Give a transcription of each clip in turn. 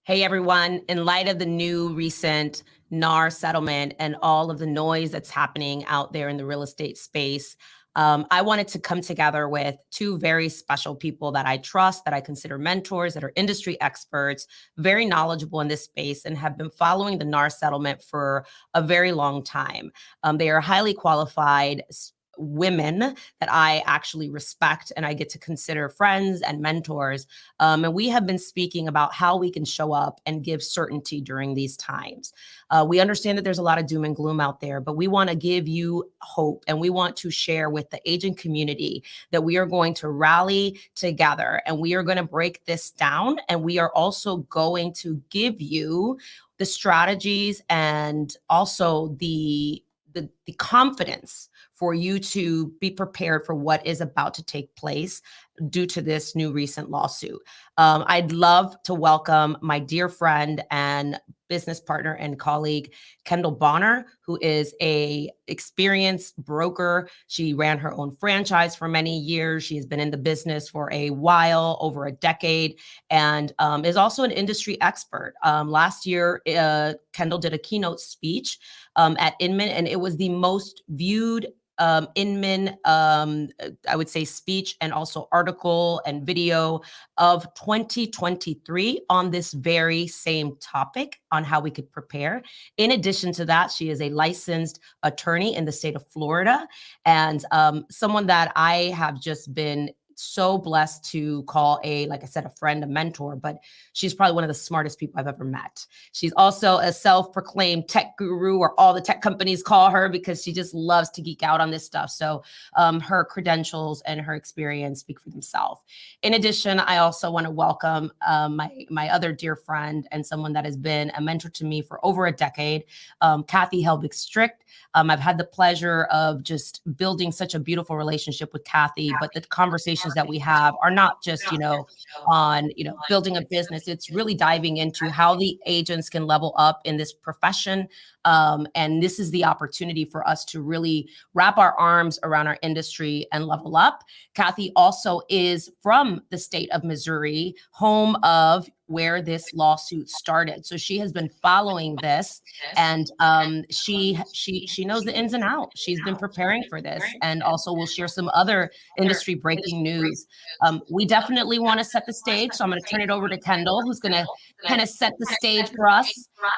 Hey everyone, in light of the new recent NAR settlement and all of the noise that's happening out there in the real estate space, I wanted to come together with two very special people that I trust, that I consider mentors, that are industry experts, very knowledgeable in this space, and have been following the NAR settlement for a very long time. They are highly qualified women that I actually respect and I get to consider friends and mentors. And we have been speaking about how we can show up and give certainty during these times. We understand that there's a lot of doom and gloom out there, but we want to give you hope and we want to share with the agent community that we are going to rally together and we are going to break this down. And we are also going to give you the strategies and also the confidence for you to be prepared for what is about to take place due to this new recent lawsuit. I'd love to welcome my dear friend and business partner and colleague, Kendall Bonner, who is a experienced broker. She ran her own franchise for many years. She has been in the business for a while, over a decade, and is also an industry expert. Last year, Kendall did a keynote speech at Inman, and it was the most viewed Inman, I would say, speech and also article and video of 2023 on this very same topic on how we could prepare. In addition to that, she is a licensed attorney in the state of Florida and someone that I have just been so blessed to call like I said, a friend, a mentor, but she's probably one of the smartest people I've ever met. She's also a self-proclaimed tech guru, or all the tech companies call her, because she just loves to geek out on this stuff. So her credentials and her experience speak for themselves. In addition, I also want to welcome my other dear friend and someone that has been a mentor to me for over a decade, Kathy Helbig-Strick. I've had the pleasure of just building such a beautiful relationship with Kathy, but the conversations that we have are not just, on, building a business. It's really diving into how the agents can level up in this profession. And this is the opportunity for us to really wrap our arms around our industry and level up. Kathy also is from the state of Missouri, home of where this lawsuit started. So she has been following this, and she knows the ins and outs. She's been preparing for this, and also we'll share some other industry breaking news. We definitely want to set the stage, so I'm going to turn it over to Kendall, who's going to kind of set the stage for us.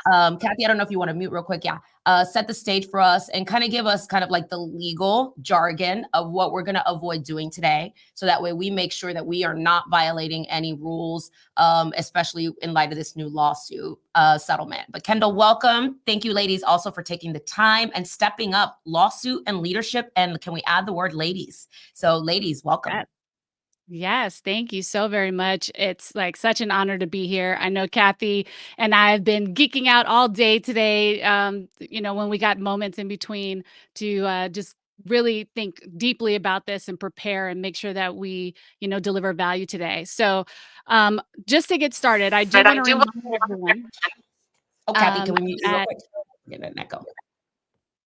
Kathy, I don't know if you want to mute real quick. Yeah. Set the stage for us and kind of give us kind of like the legal jargon of what we're going to avoid doing today. So that way we make sure that we are not violating any rules, especially in light of this new lawsuit settlement. But Kendall, welcome. Thank you, ladies, also for taking the time and stepping up. Lawsuit and leadership. And can we add the word ladies? So ladies, welcome. Yes, thank you so very much. It's like such an honor to be here. I know Kathy and I have been geeking out all day today, when we got moments in between to just really think deeply about this and prepare and make sure that we, deliver value today. So just to get started, I do want to remind everyone. Oh, Kathy, can we mute you real quick? Get an echo.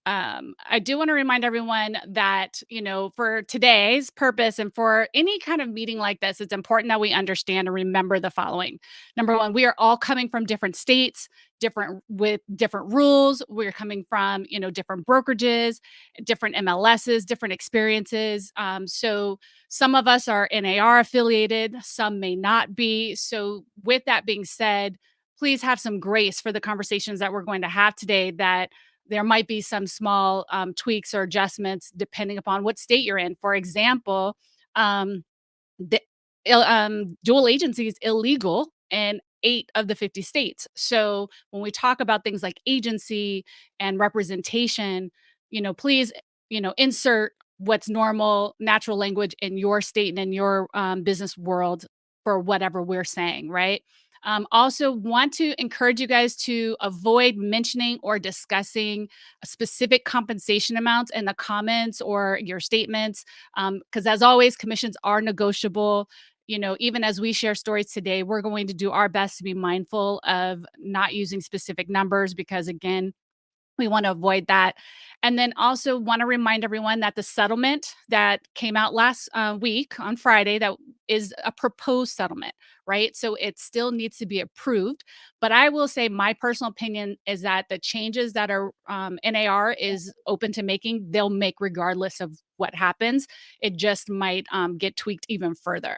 I do want to remind everyone that, for today's purpose and for any kind of meeting like this, it's important that we understand and remember the following. Number one, we are all coming from different states, with different rules. We're coming from, different brokerages, different MLSs, different experiences. So some of us are NAR affiliated, some may not be. So with that being said, please have some grace for the conversations that we're going to have today, that there might be some small tweaks or adjustments depending upon what state you're in. For example, the dual agency is illegal in 8 of the 50 states. So when we talk about things like agency and representation, please, insert what's normal, natural language in your state and in your business world for whatever we're saying, right? Also want to encourage you guys to avoid mentioning or discussing specific compensation amounts in the comments or your statements, because as always, commissions are negotiable. Even as we share stories today, we're going to do our best to be mindful of not using specific numbers, because again, We want to avoid that. And then also want to remind everyone that the settlement that came out last week on Friday, that is a proposed settlement, right? So it still needs to be approved. But I will say my personal opinion is that the changes that are NAR is open to making, they'll make regardless of what happens. It just might get tweaked even further.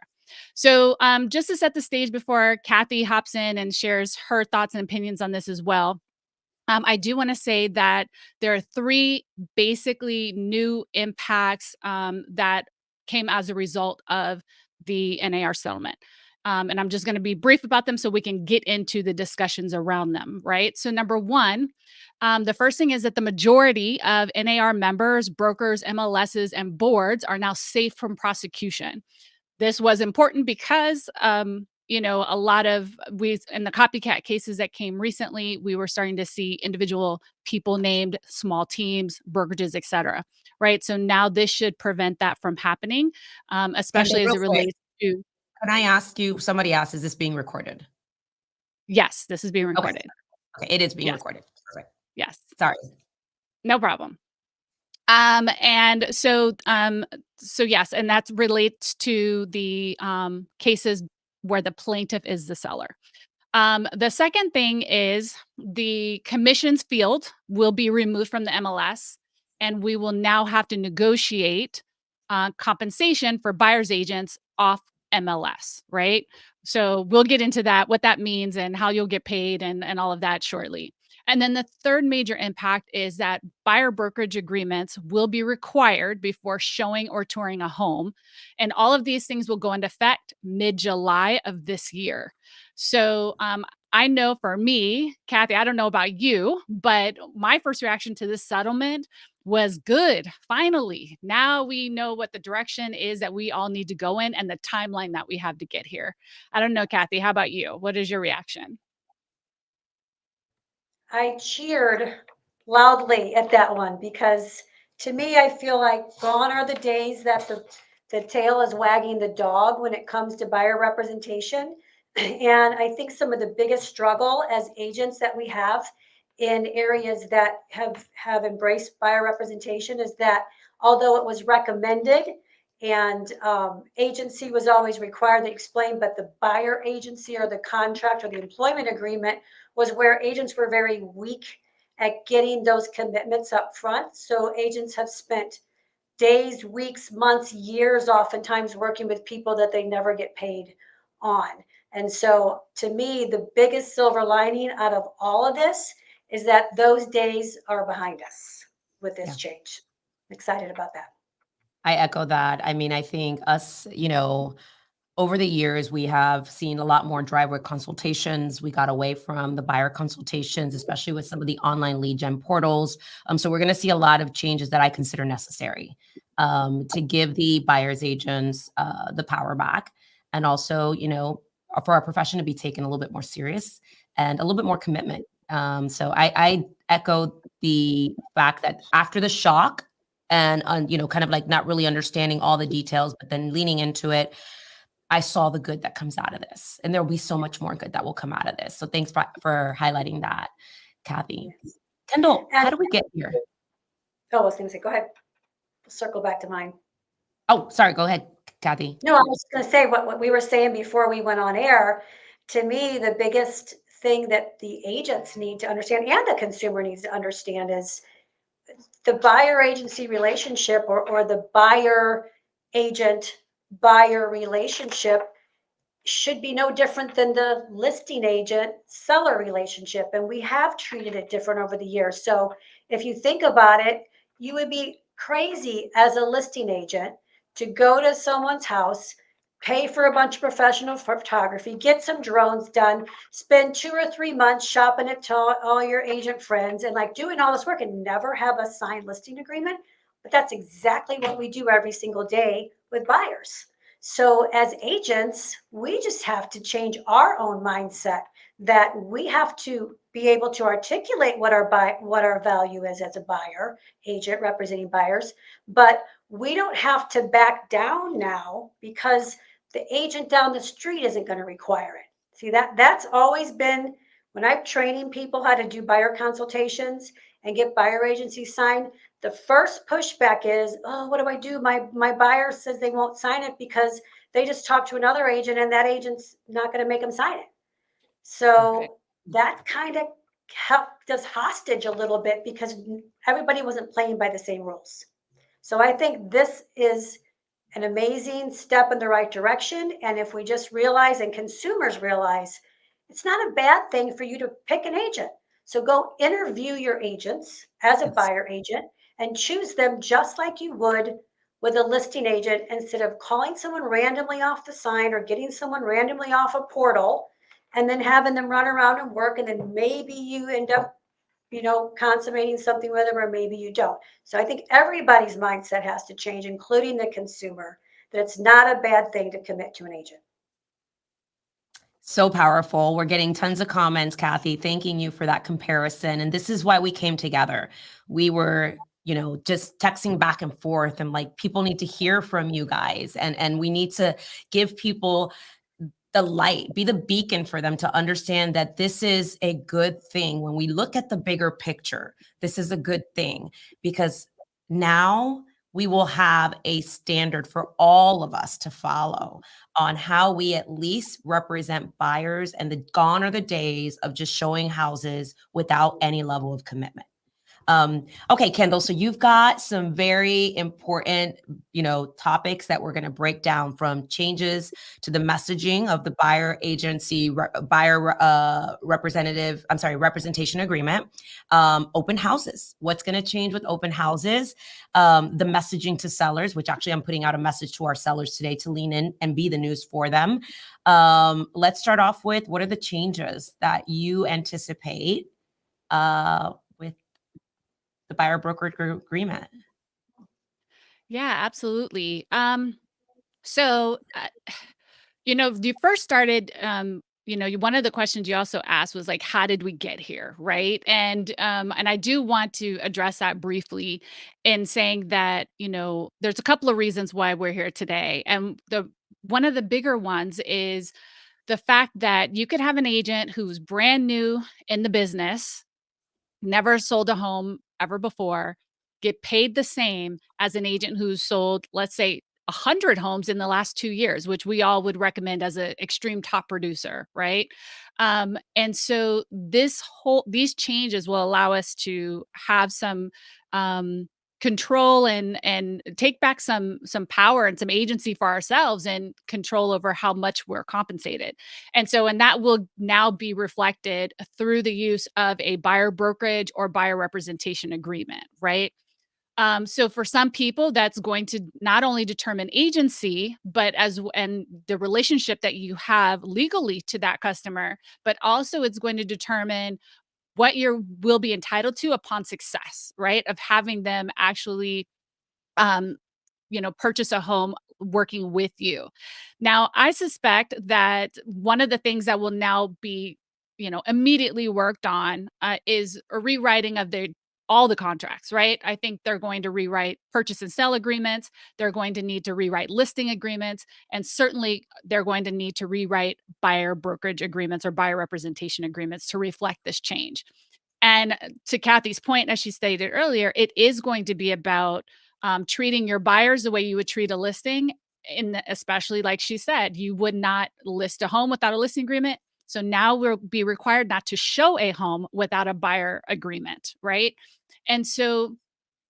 So just to set the stage before Kathy hops in and shares her thoughts and opinions on this as well, I do want to say that there are three basically new impacts that came as a result of the NAR settlement. And I'm just going to be brief about them so we can get into the discussions around them, right? So, number one, the first thing is that the majority of NAR members, brokers, MLSs, and boards are now safe from prosecution. This was important because, a lot of we in the copycat cases that came recently, we were starting to see individual people named, small teams, brokerages, et cetera. Right. So now this should prevent that from happening, Kendall, especially as real it quick, relates to. can I ask you, somebody asked, is this being recorded? Yes, this is being Okay. recorded. Okay, it is being Yes. recorded. Perfect. Yes. Sorry. No problem. And so yes, and that relates to the cases where the plaintiff is the seller. The second thing is the commissions field will be removed from the MLS, and we will now have to negotiate compensation for buyer's agents off MLS, right? So we'll get into that, what that means, and how you'll get paid, and all of that shortly. And then the third major impact is that buyer brokerage agreements will be required before showing or touring a home. And all of these things will go into effect mid-July of this year. So I know for me, Kathy, I don't know about you, but my first reaction to this settlement was good. Finally, now we know what the direction is that we all need to go in and the timeline that we have to get here. I don't know, Kathy, how about you? What is your reaction? I cheered loudly at that one because to me, I feel like gone are the days that the tail is wagging the dog when it comes to buyer representation. And I think some of the biggest struggle as agents that we have in areas that have embraced buyer representation is that although it was recommended and agency was always required to explain, but the buyer agency or the contract or the employment agreement was where agents were very weak at getting those commitments up front. So agents have spent days, weeks, months, years, oftentimes working with people that they never get paid on. And so to me, the biggest silver lining out of all of this is that those days are behind us with this change. I'm excited about that. I echo that. I mean, I think us, over the years, we have seen a lot more driveway consultations. We got away from the buyer consultations, especially with some of the online lead gen portals. So we're going to see a lot of changes that I consider necessary to give the buyer's agents the power back, and also, for our profession to be taken a little bit more serious and a little bit more commitment. So I echo the fact that after the shock and, kind of like not really understanding all the details, but then leaning into it, I saw the good that comes out of this, and there will be so much more good that will come out of this. So thanks for highlighting that, Kathy. Kendall, how And do we get here? I was going to say, go ahead. We'll circle back to mine. Oh, sorry. Go ahead, Kathy. No, I was going to say what we were saying before we went on air. To me, the biggest thing that the agents need to understand and the consumer needs to understand is the buyer agency relationship or the buyer agent buyer relationship should be no different than the listing agent seller relationship. And we have treated it different over the years. So if you think about it, you would be crazy as a listing agent to go to someone's house, pay for a bunch of professional photography, get some drones done, spend 2 or 3 months shopping it to all your agent friends and like doing all this work and never have a signed listing agreement. But that's exactly what we do every single day with buyers. So as agents, we just have to change our own mindset that we have to be able to articulate what our value is as a buyer agent representing buyers, but we don't have to back down now because the agent down the street isn't going to require it. See, that's always been when I'm training people how to do buyer consultations, and get buyer agency signed, the first pushback is, oh, what do I do? My buyer says they won't sign it because they just talked to another agent and that agent's not going to make them sign it. So that kind of helped us hostage a little bit because everybody wasn't playing by the same rules. So I think this is an amazing step in the right direction. And if we just realize and consumers realize, it's not a bad thing for you to pick an agent. So go interview your agents as a buyer agent and choose them just like you would with a listing agent, instead of calling someone randomly off the sign or getting someone randomly off a portal and then having them run around and work. And then maybe you end up, consummating something with them, or maybe you don't. So I think everybody's mindset has to change, including the consumer, that it's not a bad thing to commit to an agent. So powerful. We're getting tons of comments, Kathy, thanking you for that comparison. And this is why we came together. We were, just texting back and forth, and like, people need to hear from you guys. And we need to give people the light, be the beacon for them to understand that this is a good thing. When we look at the bigger picture, this is a good thing, because now we will have a standard for all of us to follow on how we at least represent buyers, and gone are the days of just showing houses without any level of commitment. Okay, Kendall, so you've got some very important, topics that we're going to break down, from changes to the messaging of the buyer agency, representation agreement, open houses. What's going to change with open houses? The messaging to sellers, which actually I'm putting out a message to our sellers today to lean in and be the news for them. Let's start off with, what are the changes that you anticipate with the buyer broker agreement? Yeah, absolutely. So, you first started, one of the questions you also asked was like, how did we get here? Right. And I do want to address that briefly in saying that, there's a couple of reasons why we're here today. And one of the bigger ones is the fact that you could have an agent who's brand new in the business, never sold a home ever before, get paid the same as an agent who's sold, let's say, 100 homes in the last 2 years, which we all would recommend as an extreme top producer, right? And so these changes will allow us to have some control and take back some power and some agency for ourselves, and control over how much we're compensated. And that will now be reflected through the use of a buyer brokerage or buyer representation agreement, right? So for some people, that's going to not only determine agency, but and the relationship that you have legally to that customer, but also it's going to determine what you will be entitled to upon success, right? Of having them actually, purchase a home working with you. Now, I suspect that one of the things that will now be, immediately worked on is a rewriting of all the contracts, right? I think they're going to rewrite purchase and sell agreements. They're going to need to rewrite listing agreements. And certainly they're going to need to rewrite buyer brokerage agreements or buyer representation agreements to reflect this change. And to Kathy's point, as she stated earlier, it is going to be about treating your buyers the way you would treat a listing. Especially, like she said, you would not list a home without a listing agreement. So now we'll be required not to show a home without a buyer agreement, right? And so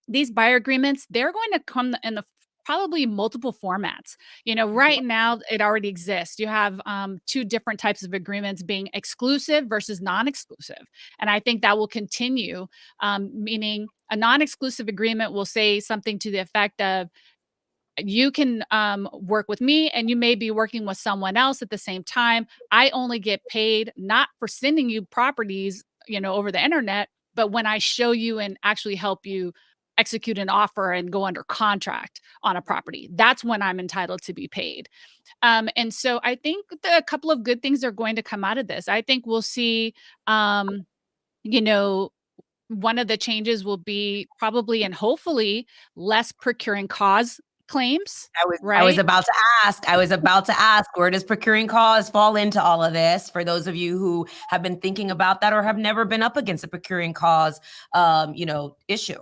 these buyer agreements, they're going to come in the probably multiple formats. Right now it already exists. You have two different types of agreements, being exclusive versus non-exclusive. And I think that will continue, meaning a non-exclusive agreement will say something to the effect of, you can work with me and you may be working with someone else at the same time. I only get paid not for sending you properties, over the internet, but when I show you and actually help you execute an offer and go under contract on a property, that's when I'm entitled to be paid. And so I think a couple of good things are going to come out of this. I think we'll see, you know, one of the changes will be probably and hopefully less procuring claims, I was right? about to ask. I was about to ask, where does procuring cause fall into all of this? For those of you who have been thinking about that or have never been up against a procuring cause, issue.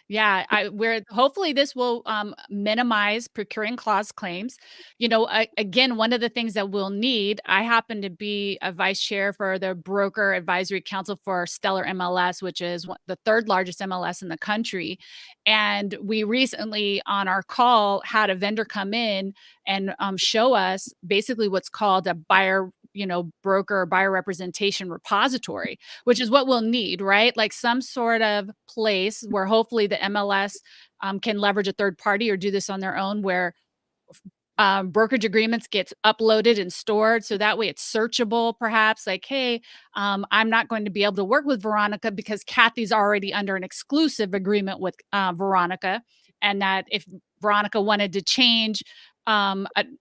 Yeah, where hopefully this will minimize procuring clause claims. Again, one of the things that we'll need, I happen to be a vice chair for the Broker Advisory Council for Stellar MLS, which is the third largest MLS in the country. And we recently on our call had a vendor come in and show us basically what's called a buyer, broker or buyer representation repository, which is what we'll need, right? Like some sort of place where hopefully the MLS can leverage a third party or do this on their own, where brokerage agreements gets uploaded and stored. So that way it's searchable, perhaps like, hey, I'm not going to be able to work with Veronica because Kathy's already under an exclusive agreement with Veronica. And that if Veronica wanted to change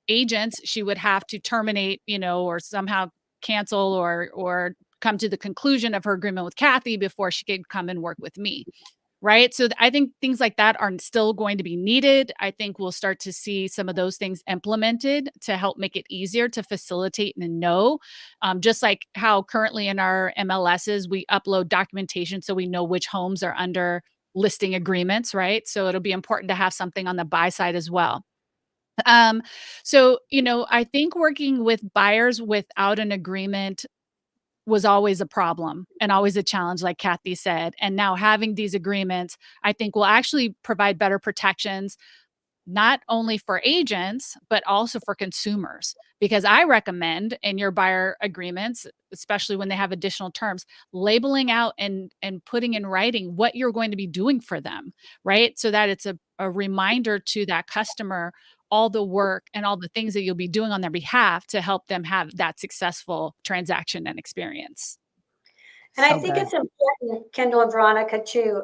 agents, she would have to terminate, or somehow cancel or come to the conclusion of her agreement with Kathy before she could come and work with me. Right. So I think things like that are still going to be needed. I think we'll start to see some of those things implemented to help make it easier to facilitate and know. Just like how currently in our MLSs, we upload documentation so we know which homes are under listing agreements. Right. So it'll be important to have something on the buy side as well. I think working with buyers without an agreement was always a problem and always a challenge, like Kathy said. And now having these agreements, I think will actually provide better protections, not only for agents, but also for consumers. Because I recommend in your buyer agreements, especially when they have additional terms, labeling out and putting in writing what you're going to be doing for them, right? So that it's a reminder to that customer all the work and all the things that you'll be doing on their behalf to help them have that successful transaction and experience. And I think it's important, Kendall and Veronica, too,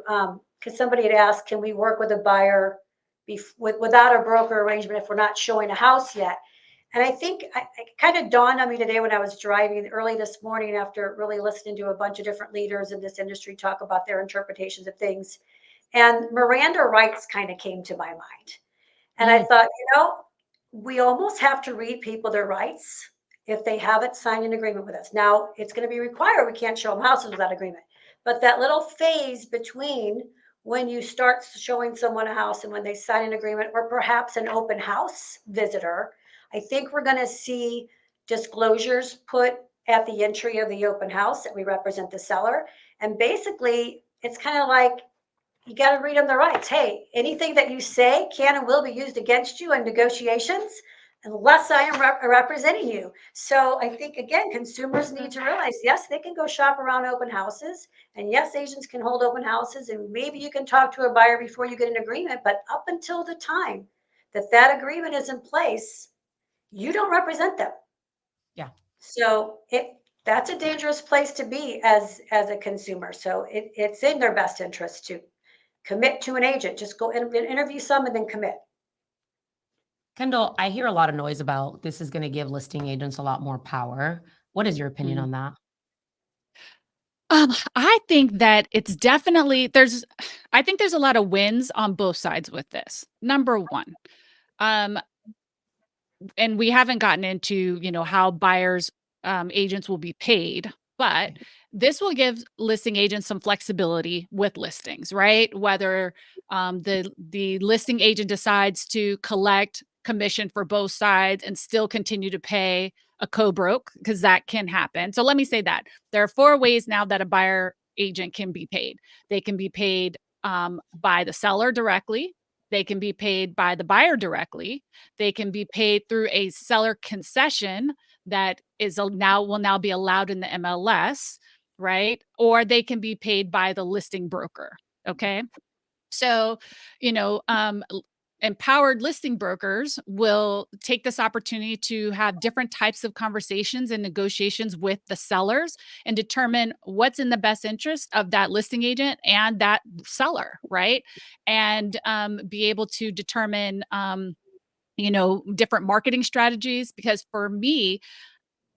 because somebody had asked, can we work with a buyer without a broker arrangement if we're not showing a house yet? And I think it kind of dawned on me today when I was driving early this morning after really listening to a bunch of different leaders in this industry talk about their interpretations of things. And Miranda rights kind of came to my mind. And I thought, we almost have to read people their rights if they haven't signed an agreement with us. Now, it's going to be required. We can't show them houses without agreement. But that little phase between when you start showing someone a house and when they sign an agreement, or perhaps an open house visitor, I think we're going to see disclosures put at the entry of the open house that we represent the seller. And basically, it's kind of like, you got to read them the rights. Hey, anything that you say can and will be used against you in negotiations unless I am representing you. So I think, again, consumers need to realize, yes, they can go shop around open houses. And yes, agents can hold open houses. And maybe you can talk to a buyer before you get an agreement. But up until the time that agreement is in place, you don't represent them. Yeah. So that's a dangerous place to be as a consumer. So it's in their best interest to commit to an agent. Just go and interview some and then commit. Kendall, I hear a lot of noise about this is going to give listing agents a lot more power. What is your opinion on that? I think that it's definitely I think there's a lot of wins on both sides with this. Number one, and we haven't gotten into, how buyers, agents will be paid, but this will give listing agents some flexibility with listings, right? Whether the listing agent decides to collect commission for both sides and still continue to pay a co-broke, because that can happen. So let me say that there are 4 ways now that a buyer agent can be paid. They can be paid by the seller directly. They can be paid by the buyer directly. They can be paid through a seller concession that will now be allowed in the MLS, right? Or they can be paid by the listing broker. Okay. So, empowered listing brokers will take this opportunity to have different types of conversations and negotiations with the sellers and determine what's in the best interest of that listing agent and that seller, right? And be able to determine, different marketing strategies. Because for me,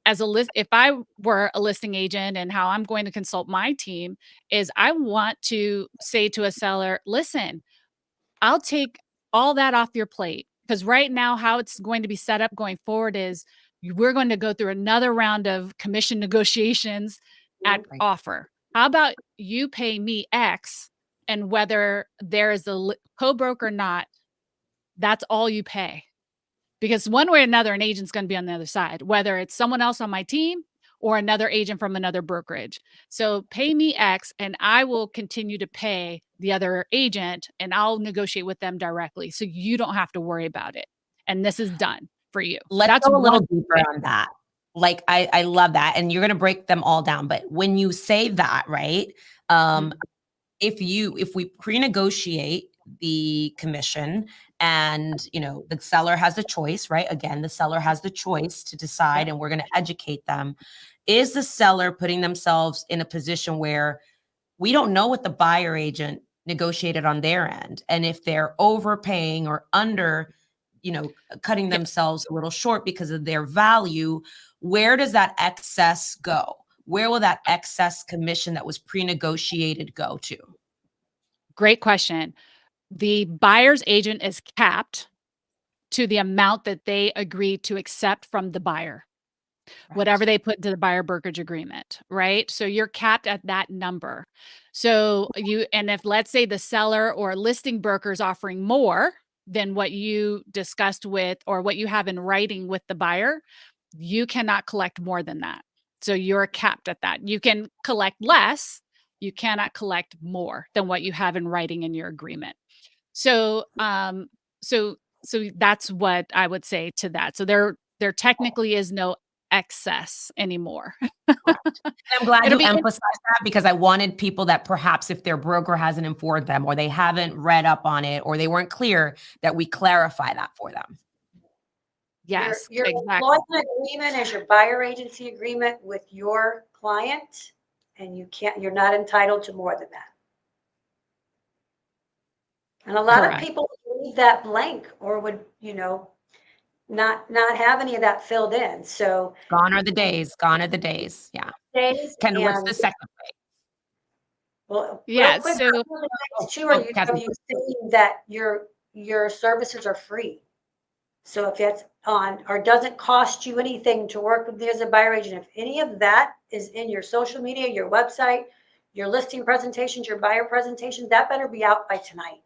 if I were a listing agent, and how I'm going to consult my team is I want to say to a seller, listen, I'll take all that off your plate. Because right now, how it's going to be set up going forward is we're going to go through another round of commission negotiations at Right. offer. How about you pay me X, and whether there is a co-broker or not, that's all you pay. Because one way or another, an agent's going to be on the other side, whether it's someone else on my team or another agent from another brokerage. So pay me X and I will continue to pay the other agent, and I'll negotiate with them directly. So you don't have to worry about it. And this is done for you. Let's That's go a little one deeper on that. Like, I love that. And you're going to break them all down. But when you say that, right? If we pre-negotiate the commission and, the seller has the choice, right? Again, the seller has the choice to decide, and we're going to educate them. Is the seller putting themselves in a position where we don't know what the buyer agent negotiated on their end? And if they're overpaying or under, cutting themselves a little short because of their value, where does that excess go? Where will that excess commission that was pre-negotiated go to? Great question. The buyer's agent is capped to the amount that they agree to accept from the buyer, whatever they put into the buyer brokerage agreement, right? So you're capped at that number. So and if, let's say, the seller or listing broker is offering more than what you discussed with or what you have in writing with the buyer, you cannot collect more than that. So you're capped at that. You can collect less. You cannot collect more than what you have in writing in your agreement. So, so that's what I would say to that. So there technically is no excess anymore. I'm glad It'll you be emphasized that, because I wanted people that perhaps if their broker hasn't informed them or they haven't read up on it or they weren't clear, that we clarify that for them. Yes, Your exactly. employment agreement is your buyer agency agreement with your client, and you're not entitled to more than that. And a lot Correct. of people leave that blank or would, not have any of that filled in. So Gone are the days. Gone are the days. Yeah. days Kendall, what's and the second way? well, Yeah, real quick, so too, are you Kathy. saying that your services are free? So if it's on or doesn't cost you anything to work with me as a buyer agent, if any of that is in your social media, your website, your listing presentations, your buyer presentations, that better be out by tonight.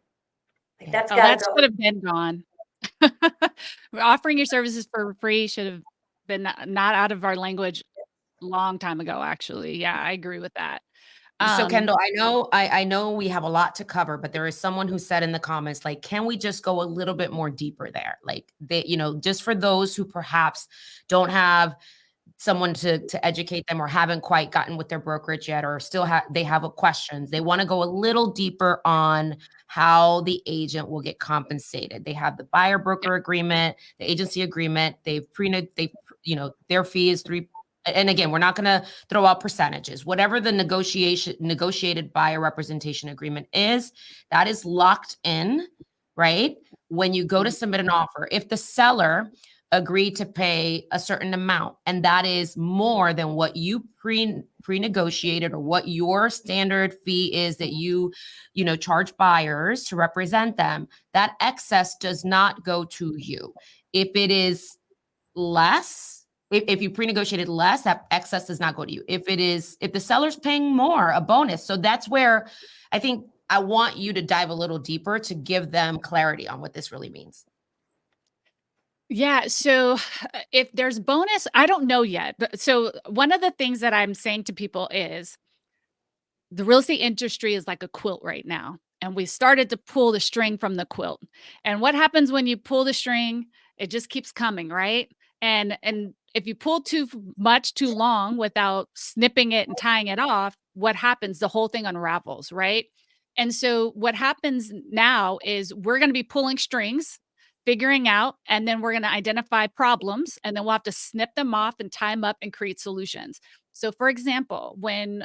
Like that's got that to should go. have been gone. Offering your services for free should have been not out of our language long time ago, actually. Yeah, I agree with that. So Kendall, I know we have a lot to cover, but there is someone who said in the comments, like, can we just go a little bit more deeper there? Like, just for those who perhaps don't have someone to educate them or haven't quite gotten with their brokerage yet, or still they have questions. They want to go a little deeper on how the agent will get compensated. They have the buyer broker agreement, the agency agreement. Their fee is 3. And again, we're not going to throw out percentages. Whatever the negotiated buyer representation agreement is, that is locked in, right? When you go to submit an offer, if the seller agreed to pay a certain amount and that is more than what you pre-negotiated or what your standard fee is that you charge buyers to represent them, that excess does not go to you. If it is less, if you pre-negotiated less, that excess does not go to you. If the seller's paying more, a bonus. So that's where I think I want you to dive a little deeper to give them clarity on what this really means. Yeah. So if there's bonus, I don't know yet. So one of the things that I'm saying to people is the real estate industry is like a quilt right now. And we started to pull the string from the quilt. And what happens when you pull the string? It just keeps coming, right? And if you pull too much too long without snipping it and tying it off, what happens? The whole thing unravels, right? And so what happens now is we're going to be pulling strings, figuring out, and then we're going to identify problems, and then we'll have to snip them off and tie them up and create solutions. So for example, when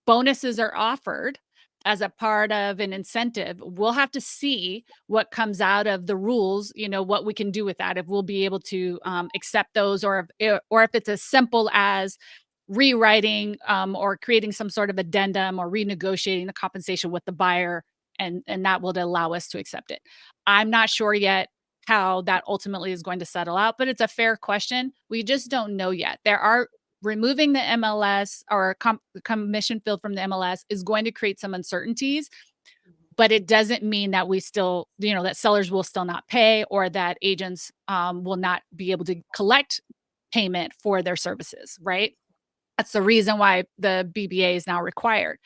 bonuses are offered as a part of an incentive, we'll have to see what comes out of the rules, what we can do with that, if we'll be able to accept those, or if it's as simple as rewriting or creating some sort of addendum or renegotiating the compensation with the buyer and that would allow us to accept it. I'm not sure yet how that ultimately is going to settle out, but it's a fair question. We just don't know yet. There are removing the MLS or commission field from the MLS is going to create some uncertainties, but it doesn't mean that we still, that sellers will still not pay or that agents will not be able to collect payment for their services, right? That's the reason why the BBA is now required.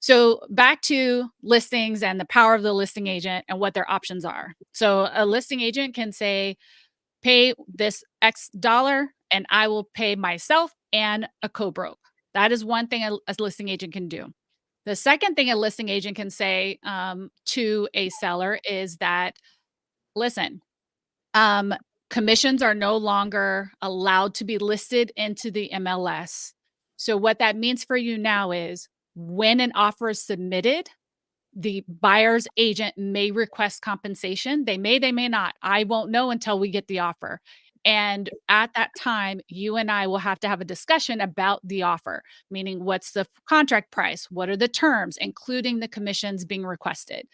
So back to listings and the power of the listing agent and what their options are. So a listing agent can say, pay this X dollar and I will pay myself and a co-broke. That is one thing a listing agent can do. The second thing a listing agent can say to a seller is that, listen, commissions are no longer allowed to be listed into the MLS. So what that means for you now is when an offer is submitted, the buyer's agent may request compensation. They may not. I won't know until we get the offer. And at that time, you and I will have to have a discussion about the offer, meaning what's the contract price? What are the terms, including the commissions being requested?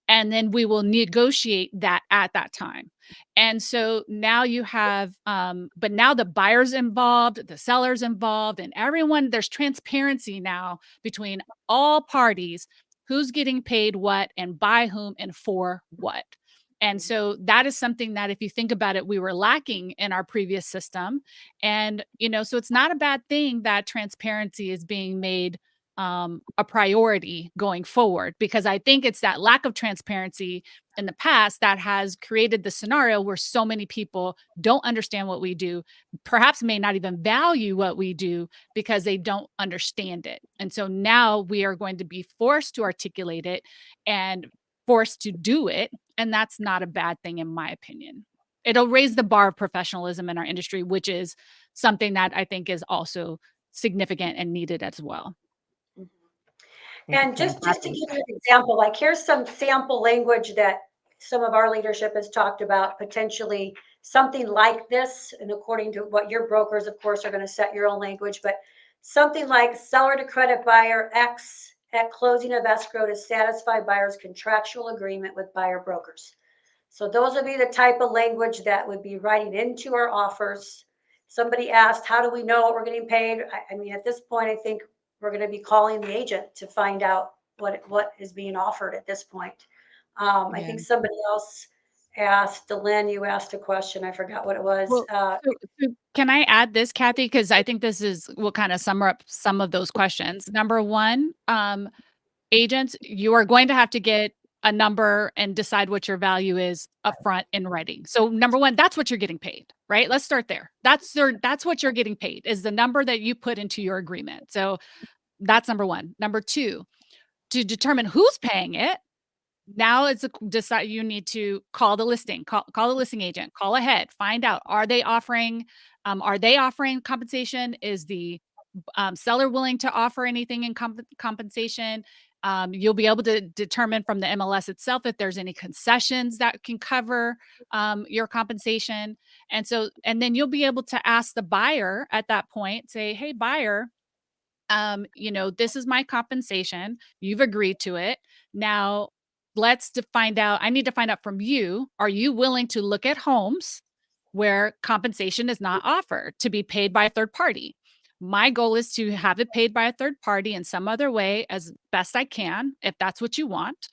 And then we will negotiate that at that time. And so now you have, but now the buyer's involved, the seller's involved, and everyone, there's transparency now between all parties, who's getting paid what and by whom and for what. And so that is something that if you think about it, we were lacking in our previous system. And, so it's not a bad thing that transparency is being made a priority going forward, because I think it's that lack of transparency in the past that has created the scenario where so many people don't understand what we do, perhaps may not even value what we do because they don't understand it. And so now we are going to be forced to articulate it and forced to do it. And that's not a bad thing, in my opinion. It'll raise the bar of professionalism in our industry, which is something that I think is also significant and needed as well. And just to give you an example, like here's some sample language that some of our leadership has talked about, potentially something like this. And according to what your brokers, of course, are going to set your own language, but something like seller to credit buyer X at closing of escrow to satisfy buyer's contractual agreement with buyer brokers. So those would be the type of language that would be writing into our offers. Somebody asked, how do we know what we're getting paid? I mean, at this point, I think we're going to be calling the agent to find out what is being offered at this point. I think somebody else asked, Delyn, you asked a question. I forgot what it was. Well, so can I add this, Kathy? Because I think this will kind of sum up some of those questions. Number one, agents, you are going to have to get a number and decide what your value is upfront in writing. So number one, that's what you're getting paid, right? Let's start there. That's what you're getting paid, is the number that you put into your agreement. So that's number one. Number two, to determine who's paying it, now it's decide. You need to call the listing, call the listing agent, call ahead, find out, are they offering compensation? Is the seller willing to offer anything in compensation? You'll be able to determine from the MLS itself if there's any concessions that can cover your compensation. And then you'll be able to ask the buyer at that point, say, hey, buyer, this is my compensation. You've agreed to it. Now I need to find out from you, are you willing to look at homes where compensation is not offered to be paid by a third party? My goal is to have it paid by a third party in some other way as best I can, if that's what you want.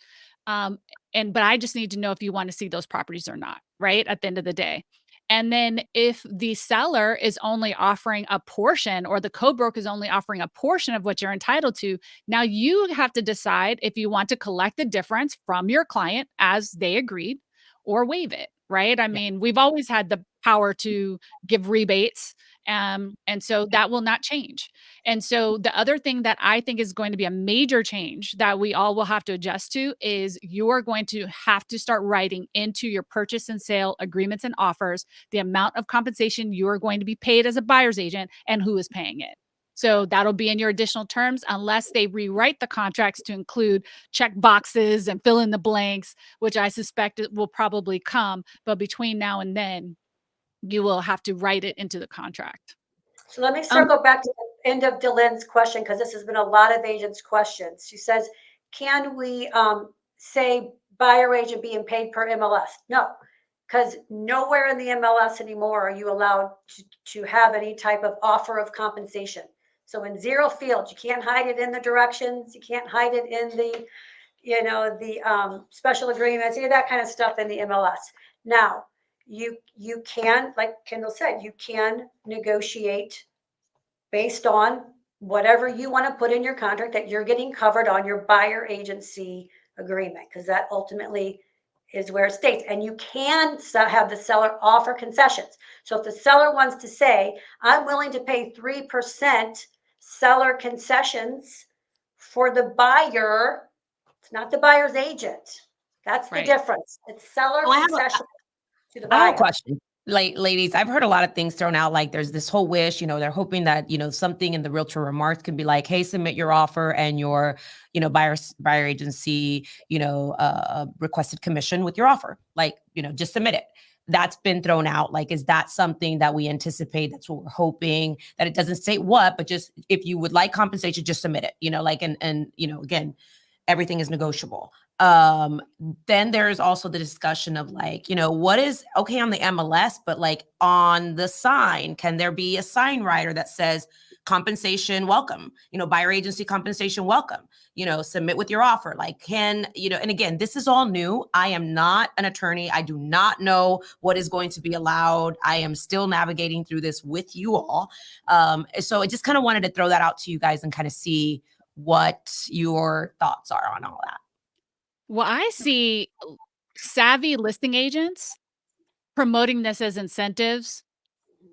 But I just need to know if you want to see those properties or not, right? At the end of the day. And then if the seller is only offering a portion, or the co-broker is only offering a portion of what you're entitled to, now you have to decide if you want to collect the difference from your client as they agreed or waive it, right? I mean, we've always had the power to give rebates. And so that will not change. And so the other thing that I think is going to be a major change that we all will have to adjust to is you are going to have to start writing into your purchase and sale agreements and offers the amount of compensation you are going to be paid as a buyer's agent and who is paying it. So that'll be in your additional terms, unless they rewrite the contracts to include check boxes and fill in the blanks, which I suspect it will probably come. But between now and then, you will have to write it into the contract. So let me circle back to the end of Delyn's question, because this has been a lot of agents' questions. She says, can we say buyer agent being paid per MLS. No, because nowhere in the MLS anymore are you allowed to have any type of offer of compensation. So in zero fields, you can't hide it in the directions. You can't hide it in the, the special agreements, any of that kind of stuff in the MLS. Now, you can, like Kendall said, you can negotiate based on whatever you want to put in your contract that you're getting covered on your buyer agency agreement, because that ultimately is where it states. And you can have the seller offer concessions. So if the seller wants to say, I'm willing to pay 3% seller concessions for the buyer, it's not the buyer's agent. That's the difference. It's seller concession to the buyer. I have a question. Ladies, I've heard a lot of things thrown out. Like there's this whole wish, they're hoping that, something in the realtor remarks can be like, hey, submit your offer and your, buyer agency, requested commission with your offer. Like, just submit it. That's been thrown out. Like, is that something that we anticipate? That's what we're hoping, that it doesn't state what, but just if you would like compensation, just submit it, and again, everything is negotiable. Then there's also the discussion of like, what is okay on the MLS, but like on the sign, can there be a sign writer that says compensation welcome, buyer agency compensation welcome, submit with your offer? Like and again, this is all new. I am not an attorney. I do not know what is going to be allowed. I am still navigating through this with you all. So I just kind of wanted to throw that out to you guys and kind of see what your thoughts are on all that. Well, I see savvy listing agents promoting this as incentives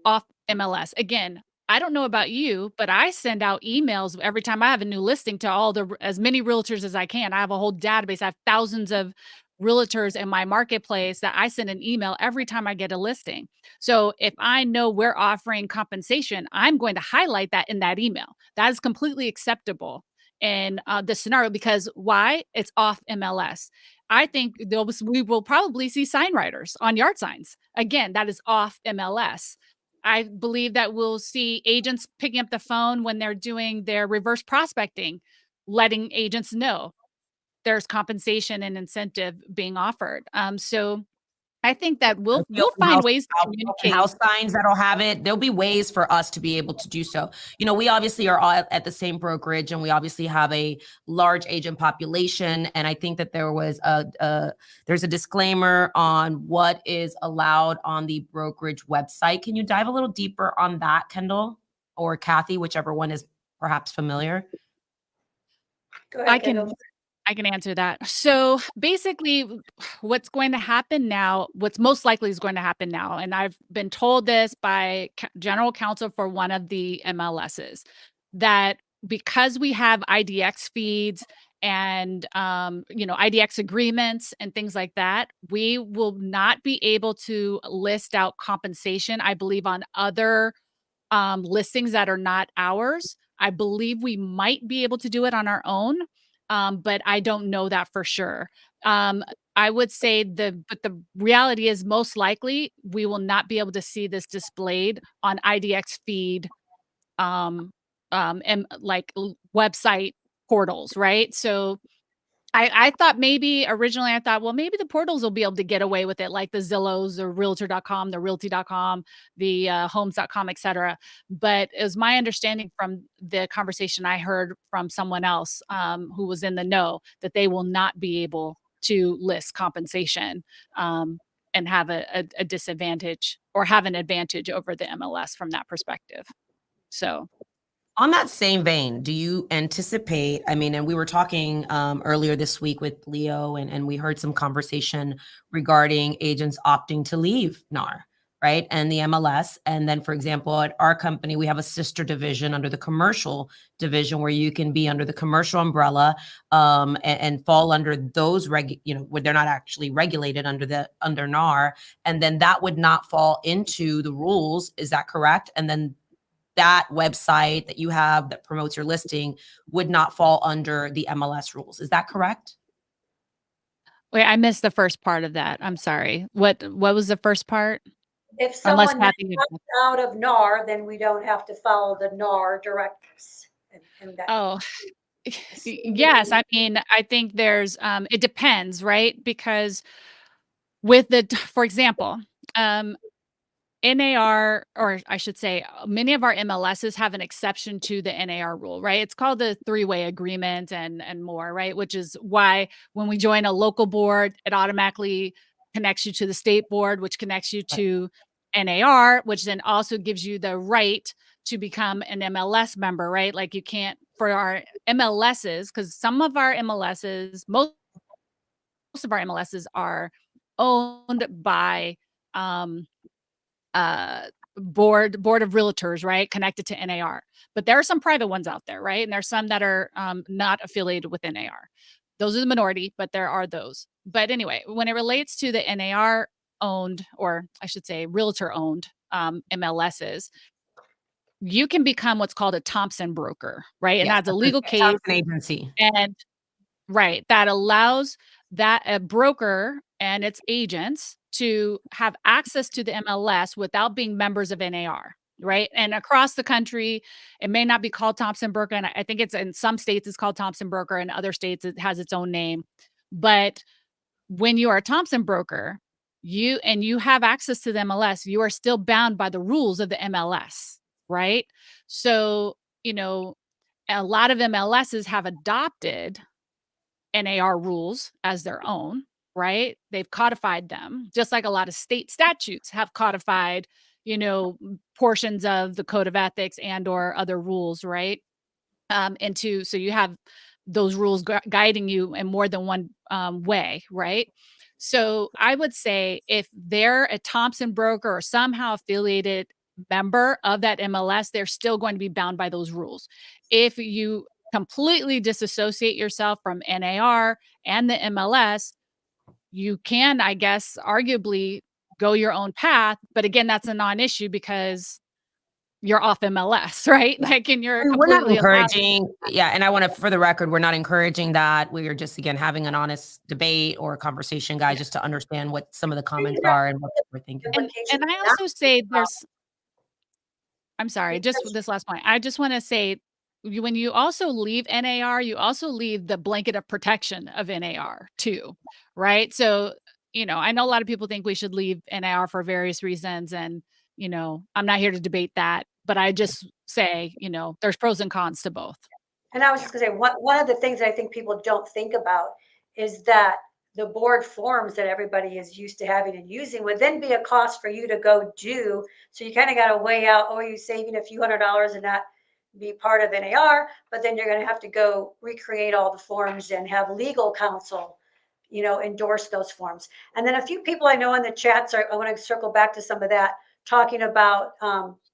off MLS. Again, I don't know about you, but I send out emails every time I have a new listing to as many realtors as I can. I have a whole database. I have thousands of realtors in my marketplace that I send an email every time I get a listing. So if I know we're offering compensation, I'm going to highlight that in that email. That is completely acceptable in this scenario, because why? It's off MLS. I think we will probably see sign writers on yard signs. Again, that is off MLS. I believe that we'll see agents picking up the phone when they're doing their reverse prospecting, letting agents know there's compensation and incentive being offered. So I think that we'll find ways to communicate. House signs that'll have it. There'll be ways for us to be able to do so. We obviously are all at the same brokerage, and we obviously have a large agent population. And I think that there's a disclaimer on what is allowed on the brokerage website. Can you dive a little deeper on that, Kendall or Kathy, whichever one is perhaps familiar? Go ahead, Kendall. I can answer that. So basically what's going to happen now, what's most likely is going to happen now, and I've been told this by general counsel for one of the MLSs, that because we have IDX feeds and, IDX agreements and things like that, we will not be able to list out compensation, I believe, on other listings that are not ours. I believe we might be able to do it on our own. But I don't know that for sure. I would say but the reality is most likely we will not be able to see this displayed on IDX feed, and like website portals, right? So I thought originally I thought, well, maybe the portals will be able to get away with it, like the Zillows or Realtor.com, the Realty.com, the Homes.com, et cetera. But it was my understanding from the conversation I heard from someone else who was in the know, that they will not be able to list compensation and have a disadvantage or have an advantage over the MLS from that perspective. So. On that same vein, do you anticipate, and we were talking earlier this week with Leo, and we heard some conversation regarding agents opting to leave NAR, right? And the MLS. And then, for example, at our company, we have a sister division under the commercial division where you can be under the commercial umbrella and fall under those, where they're not actually regulated under NAR. And then that would not fall into the rules. Is that correct? And then that website that you have that promotes your listing would not fall under the MLS rules. Is that correct? Wait, I missed the first part of that. I'm sorry. What was the first part? If someone comes out of NAR, then we don't have to follow the NAR directives. Yes, I mean, I think there's it depends, right? Because with for example, NAR, or I should say, many of our MLSs have an exception to the NAR rule, right? It's called the three-way agreement and more, right? Which is why when we join a local board, it automatically connects you to the state board, which connects you to NAR, which then also gives you the right to become an MLS member, right? Like you can't, for our MLSs, because some of our MLSs, most of our MLSs are owned by um, board of realtors, right, connected to NAR. But there are some private ones out there, right? And there's some that are not affiliated with NAR. Those are the minority, but there are those. But anyway, when it relates to the NAR owned, or I should say realtor owned MLSs, you can become what's called a Thompson broker, right? And Yes, that's a that's legal a case. Thompson agency. And right, that allows that a broker and its agents to have access to the MLS without being members of NAR, right? And across the country, it may not be called Thompson Broker, and I think it's in some states it's called Thompson Broker, in other states it has its own name. But when you are a Thompson Broker, you have access to the MLS, you are still bound by the rules of the MLS, right? So, a lot of MLSs have adopted NAR rules as their own, right? They've codified them, just like a lot of state statutes have codified, portions of the code of ethics and or other rules, right? Into so you have those rules guiding you in more than one way, right? So I would say if they're a Thompson broker or somehow affiliated member of that MLS, they're still going to be bound by those rules. If you completely disassociate yourself from NAR and the MLS, you can, I guess, arguably go your own path. But again, that's a non-issue because you're off MLS, right? Like, and you're And we're not completely allowed. encouraging, yeah, and I want to, for the record, we're not encouraging that. We are just, again, having an honest debate or a conversation, guys, just to understand what some of the comments are and what we're thinking. And I also say I'm sorry, just this last point. I just want to say, when you also leave NAR, you also leave the blanket of protection of NAR too, right? So, I know a lot of people think we should leave NAR for various reasons. And, I'm not here to debate that, but I just say, there's pros and cons to both. And I was just gonna say, one of the things that I think people don't think about is that the board forms that everybody is used to having and using would then be a cost for you to go do. So you kind of got to weigh out, oh, are you saving a few $100s and not be part of NAR? But then you're going to have to go recreate all the forms and have legal counsel, endorse those forms. And then a few people I know in the chats I want to circle back to some of that, talking about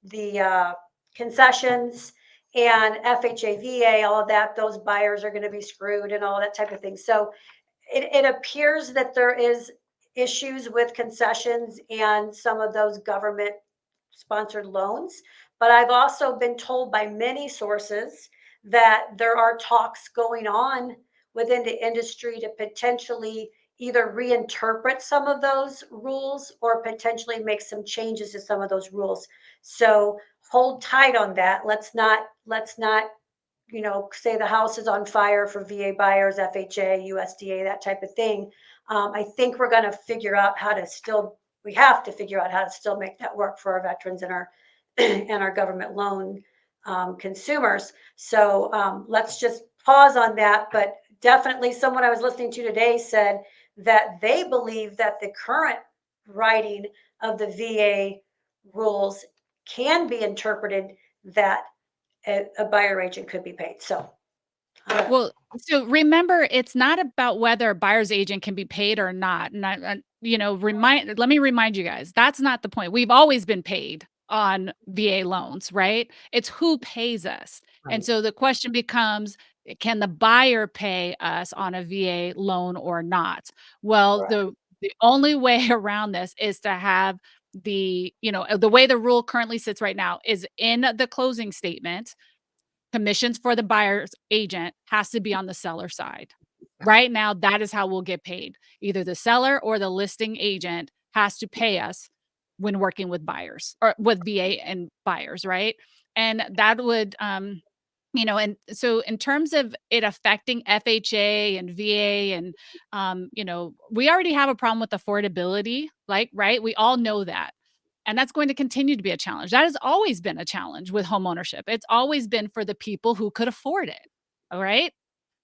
the concessions and FHA, VA, all of that, those buyers are going to be screwed and all that type of thing. So it appears that there is issues with concessions and some of those government sponsored loans. But I've also been told by many sources that there are talks going on within the industry to potentially either reinterpret some of those rules or potentially make some changes to some of those rules. So hold tight on that. Let's not say the house is on fire for VA buyers, FHA, USDA, that type of thing. I think we're going to figure out how to we have to figure out how to still make that work for our veterans and our and our government loan consumers. So let's just pause on that. But definitely, someone I was listening to today said that they believe that the current writing of the VA rules can be interpreted that a buyer agent could be paid. So Well, so remember, it's not about whether a buyer's agent can be paid or not. And let me remind you guys, that's not the point. We've always been paid on VA loans, right? It's who pays us. Right. And so the question becomes, can the buyer pay us on a VA loan or not? Well, right. the only way around this is to have the way the rule currently sits right now is in the closing statement. Commissions for the buyer's agent has to be on the seller side. Right now, that is how we'll get paid. Either the seller or the listing agent has to pay us when working with buyers or with VA and buyers, right? And that would And so in terms of it affecting FHA and VA and, we already have a problem with affordability, like, right? We all know that. And that's going to continue to be a challenge. That has always been a challenge with homeownership. It's always been for the people who could afford it. All right.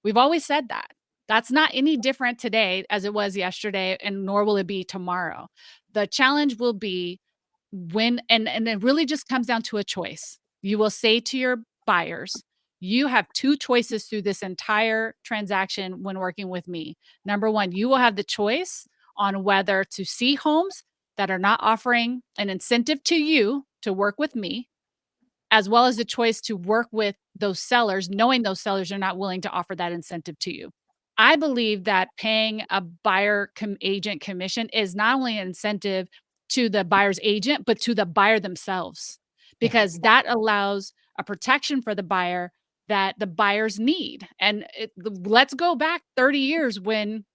We've always said that. That's not any different today as it was yesterday, and nor will it be tomorrow. The challenge will be and it really just comes down to a choice. You will say to your buyers, you have two choices through this entire transaction when working with me. Number one, you will have the choice on whether to see homes that are not offering an incentive to you to work with me, as well as the choice to work with those sellers, knowing those sellers are not willing to offer that incentive to you. I believe that paying a buyer agent commission is not only an incentive to the buyer's agent, but to the buyer themselves, because that allows a protection for the buyer that the buyers need. And let's go back 30 years when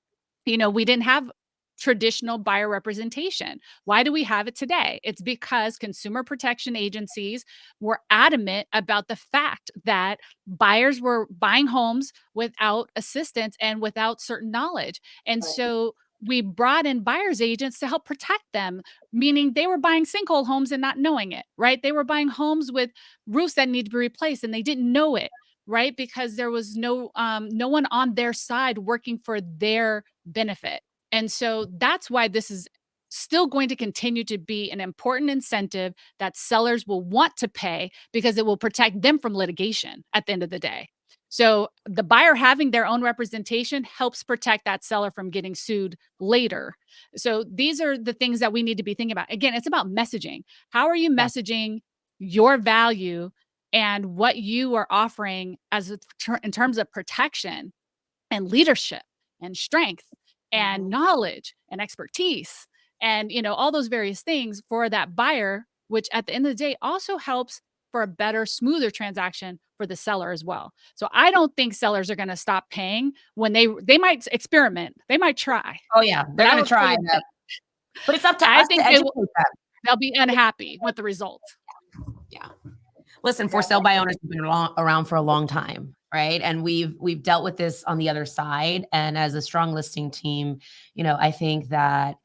we didn't have traditional buyer representation. Why do we have it today? It's because consumer protection agencies were adamant about the fact that buyers were buying homes without assistance and without certain knowledge. And Right. so we brought in buyers agents to help protect them, meaning they were buying sinkhole homes and not knowing it, right? They were buying homes with roofs that need to be replaced and they didn't know it, right? Because there was no one on their side working for their benefit. And so that's why this is still going to continue to be an important incentive that sellers will want to pay, because it will protect them from litigation at the end of the day. So the buyer having their own representation helps protect that seller from getting sued later. So these are the things that we need to be thinking about. Again, it's about messaging. How are you Yeah. messaging your value and what you are offering in terms of protection and leadership and strength and knowledge and expertise and all those various things for that buyer, which at the end of the day also helps for a better, smoother transaction for the seller as well. So I don't think sellers are going to stop paying when they might experiment, they might try, Oh yeah, but they're I gonna would tell try you that. But it's up to I us to think educate them. they'll be unhappy with the result. Yeah. Listen, for sale by owners have been around for a long time, right? And we've dealt with this on the other side. And as a strong listing team, I think that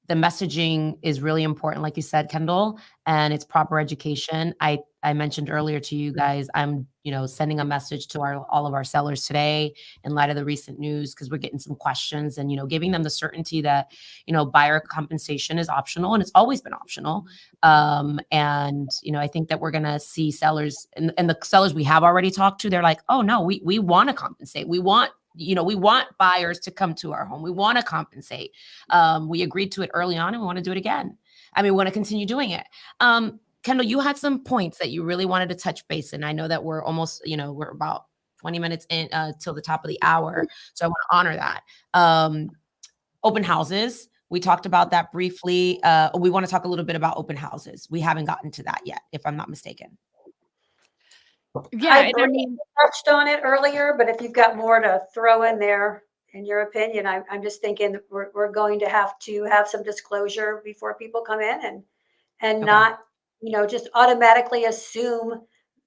the messaging is really important, like you said, Kendall, and it's proper education. I mentioned earlier to you guys, I'm sending a message to all of our sellers today in light of the recent news, because we're getting some questions, and giving them the certainty that buyer compensation is optional, and it's always been optional. And I think that we're gonna see sellers, and the sellers we have already talked to, they're like, oh no, we want to compensate. We want buyers to come to our home. We want to compensate. We agreed to it early on, and we want to do it again. I mean, we want to continue doing it. Kendall, you had some points that you really wanted to touch base in. I know that we're almost, we're about 20 minutes in till the top of the hour. So I want to honor that. Open houses. We talked about that briefly. We want to talk a little bit about open houses. We haven't gotten to that yet, if I'm not mistaken. Yeah, I touched on it earlier, but if you've got more to throw in there, in your opinion, I'm just thinking we're going to have some disclosure before people come in, and Okay. not, just automatically assume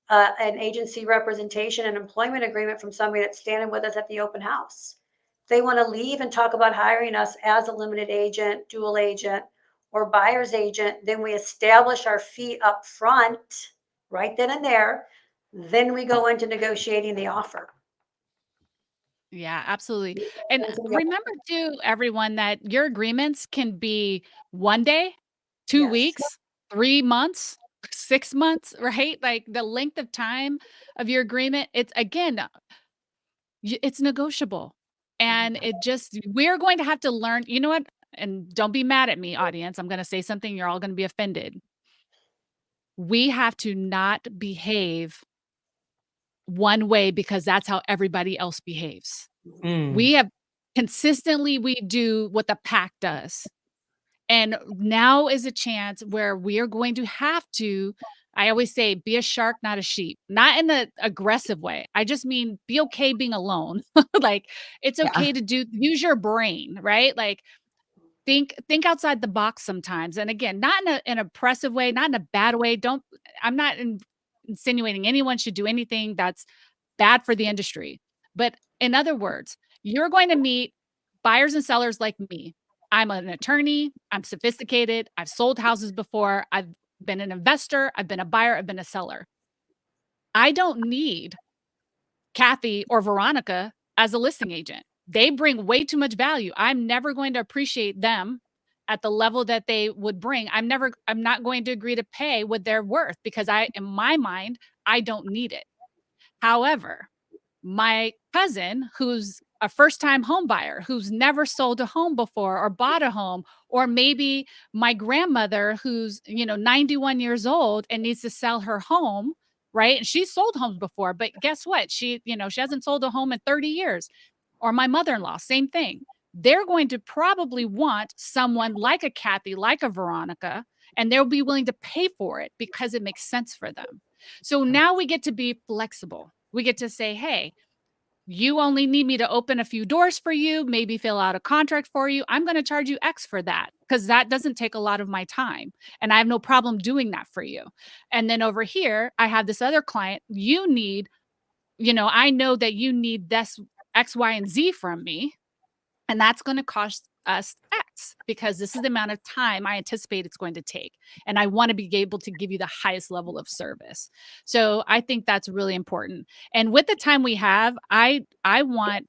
an agency representation and employment agreement from somebody that's standing with us at the open house. If they want to leave and talk about hiring us as a limited agent, dual agent, or buyer's agent, then we establish our fee up front, right then and there. Then we go into negotiating the offer. Yeah, absolutely. And remember too, everyone, that your agreements can be 1 day, 2 Yes. weeks, 3 months, 6 months, right? Like the length of time of your agreement, it's again, it's negotiable. And we're going to have to learn, you know what? And don't be mad at me, audience. I'm going to say something, you're all going to be offended. We have to not behave one way because that's how everybody else behaves. We have consistently, we do what the pack does. And now is a chance where we are going to have to, I always say, be a shark, not a sheep, not in an aggressive way. I just mean be okay being alone. Like it's okay to use your brain, right? Like think outside the box sometimes. And again, not in an oppressive way, not in a bad way. I'm not insinuating anyone should do anything that's bad for the industry. But in other words, you're going to meet buyers and sellers like me. I'm an attorney. I'm sophisticated. I've sold houses before. I've been an investor. I've been a buyer. I've been a seller. I don't need Kathy or Veronica as a listing agent. They bring way too much value. I'm never going to appreciate them at the level that they would bring. I'm not going to agree to pay what they're worth because in my mind, I don't need it. However, my cousin, who's a first-time home buyer, who's never sold a home before or bought a home, or maybe my grandmother who's, 91 years old and needs to sell her home, right? And she's sold homes before, but guess what? She hasn't sold a home in 30 years. Or my mother-in-law, same thing. They're going to probably want someone like a Kathy, like a Veronica, and they'll be willing to pay for it because it makes sense for them. So now we get to be flexible. We get to say, hey, you only need me to open a few doors for you, maybe fill out a contract for you. I'm going to charge you X for that because that doesn't take a lot of my time. And I have no problem doing that for you. And then over here, I have this other client. I know that you need this X, Y, and Z from me. And that's going to cost us X because this is the amount of time I anticipate it's going to take. And I want to be able to give you the highest level of service. So I think that's really important. And with the time we have, I want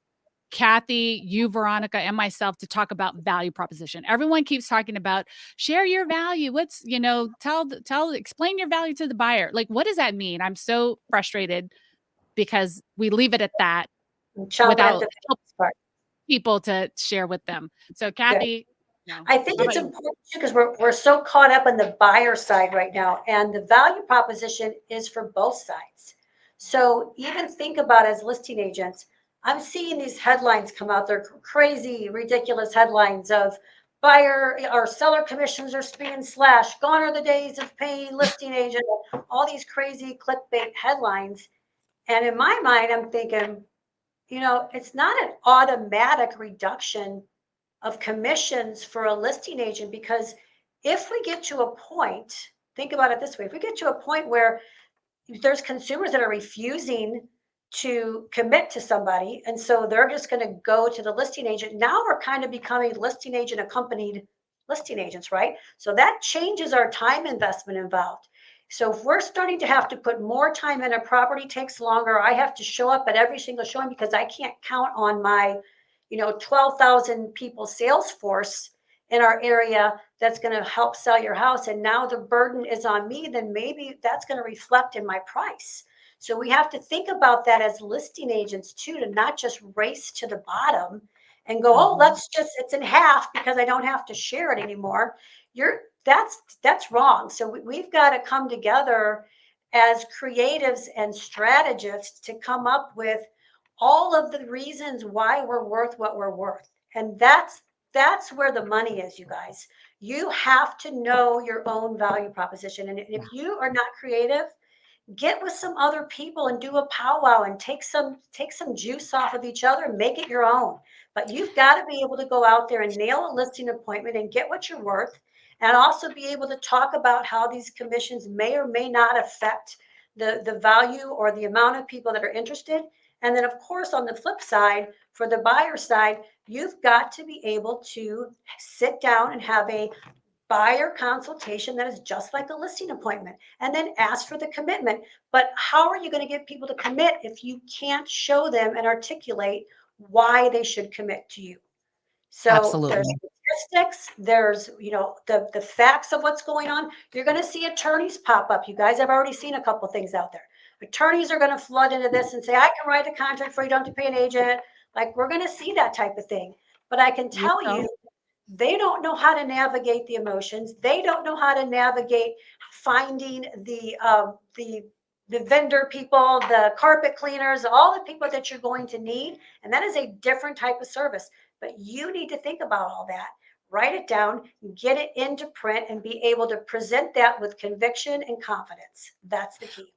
Kathy, you, Veronica, and myself to talk about value proposition. Everyone keeps talking about share your value. What's, explain your value to the buyer. Like, what does that mean? I'm so frustrated because we leave it at that without people to share with them. So Kathy, I think it's important too because we're so caught up in the buyer side right now, and the value proposition is for both sides. So even think about as listing agents, I'm seeing these headlines come out. They're crazy, ridiculous headlines of buyer or seller commissions are being slashed, gone are the days of paying listing agent, all these crazy clickbait headlines. And in my mind, I'm thinking, it's not an automatic reduction of commissions for a listing agent, because if we get to a point, think about it this way, if we get to a point where there's consumers that are refusing to commit to somebody, and so they're just going to go to the listing agent, now we're kind of becoming listing agent accompanied listing agents, right? So that changes our time investment involved. So if we're starting to have to put more time in, a property takes longer, I have to show up at every single showing because I can't count on my 12,000 people sales force in our area that's going to help sell your house, and now the burden is on me, then maybe that's going to reflect in my price. So we have to think about that as listing agents too, to not just race to the bottom and go, oh, it's in half because I don't have to share it anymore. That's wrong. So we've got to come together as creatives and strategists to come up with all of the reasons why we're worth what we're worth. And that's where the money is, you guys. You have to know your own value proposition. And if you are not creative, get with some other people and do a powwow and take some juice off of each other and make it your own. But you've got to be able to go out there and nail a listing appointment and get what you're worth, and also be able to talk about how these commissions may or may not affect the value or the amount of people that are interested. And then, of course, on the flip side, for the buyer side, you've got to be able to sit down and have a buyer consultation that is just like a listing appointment, and then ask for the commitment. But how are you going to get people to commit if you can't show them and articulate why they should commit to you? So Absolutely. there's statistics, there's the facts of what's going on. You're going to see attorneys pop up. You guys have already seen a couple things out there. Attorneys are going to flood into this and say, I can write a contract for you, don't have to pay an agent. Like, we're going to see that type of thing. But I can tell you, they don't know how to navigate the emotions. They don't know how to navigate finding the vendor people, the carpet cleaners, all the people that you're going to need. And that is a different type of service. But you need to think about all that, write it down, get it into print, and be able to present that with conviction and confidence. That's the key.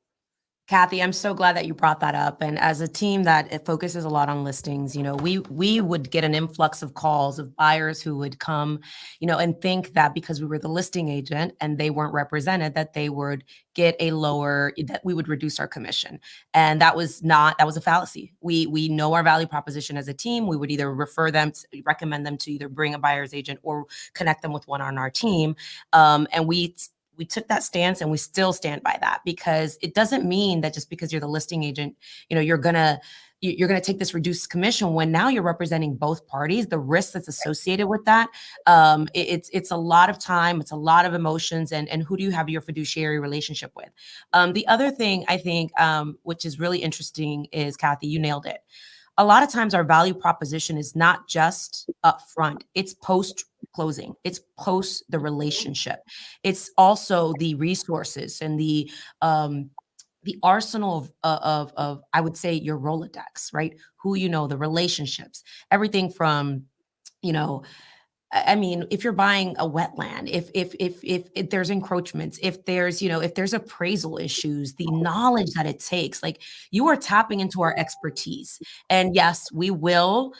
Kathy, I'm so glad that you brought that up. And as a team that it focuses a lot on listings, we would get an influx of calls of buyers who would come, and think that because we were the listing agent and they weren't represented, that they would get that we would reduce our commission. And that was a fallacy. We know our value proposition as a team. We would either recommend them to either bring a buyer's agent or connect them with one on our team. And we took that stance and we still stand by that, because it doesn't mean that just because you're the listing agent, you're gonna take this reduced commission when now you're representing both parties. The risk that's associated with that, it's a lot of time, it's a lot of emotions, and who do you have your fiduciary relationship with? The other thing I think, which is really interesting, is, Kathy, you nailed it. A lot of times our value proposition is not just upfront, it's post closing, it's post the relationship. It's also the resources and the arsenal of I would say your Rolodex, right? Who the relationships, everything from, I mean, if you're buying a wetland, if there's encroachments, if there's appraisal issues, the knowledge that it takes, like, you are tapping into our expertise. And yes, we will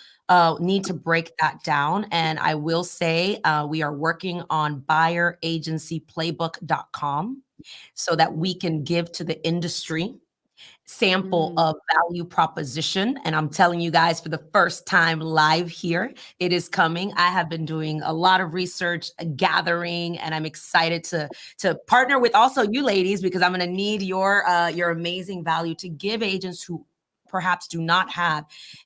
need to break that down. And I will say we are working on buyeragencyplaybook.com so that we can give to the industry sample of value proposition. And I'm telling you guys, for the first time live here, it is coming. I have been doing a lot of research, gathering, and I'm excited to partner with also you ladies, because I'm going to need your amazing value to give agents who perhaps do not have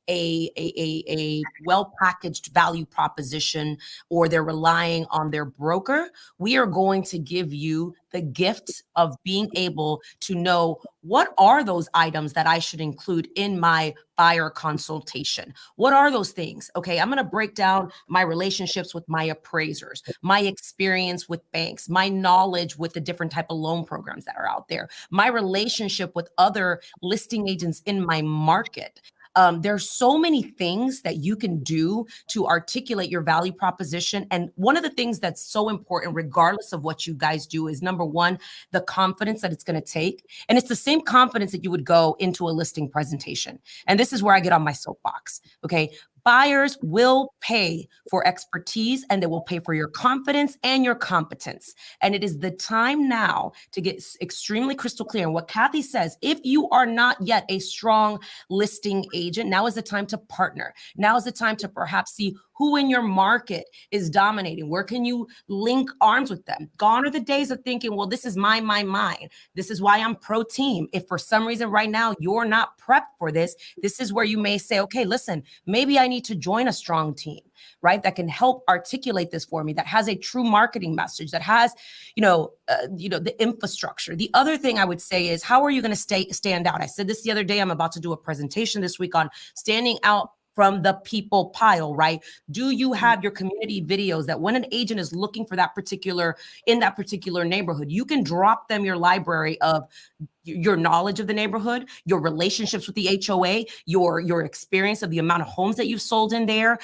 a well-packaged value proposition, or they're relying on their broker. We are going to give you the gift of being able to know what are those items that I should include in my buyer consultation. What are those things? Okay, I'm going to break down my relationships with my appraisers, my experience with banks, my knowledge with the different type of loan programs that are out there, my relationship with other listing agents in my market. There's so many things that you can do to articulate your value proposition. And one of the things that's so important, regardless of what you guys do, is, number one, the confidence that it's going to take. And it's the same confidence that you would go into a listing presentation. And this is where I get on my soapbox. Okay. Buyers will pay for expertise, and they will pay for your confidence and your competence. And it is the time now to get extremely crystal clear. And what Kathy says, if you are not yet a strong listing agent, now is the time to partner. Now is the time to perhaps see who in your market is dominating. Where can you link arms with them? Gone are the days of thinking, well, this is mine. This is why I'm pro team. If for some reason right now you're not prepped for this, this is where you may say, okay, listen, maybe I need to join a strong team, right? That can help articulate this for me, that has a true marketing message, that has, the infrastructure. The other thing I would say is, how are you going to stand out? I said this the other day. I'm about to do a presentation this week on standing out from the people pile, right? Do you have your community videos that when an agent is looking for in that particular neighborhood, you can drop them your library of your knowledge of the neighborhood, your relationships with the HOA, your experience of the amount of homes that you've sold in there,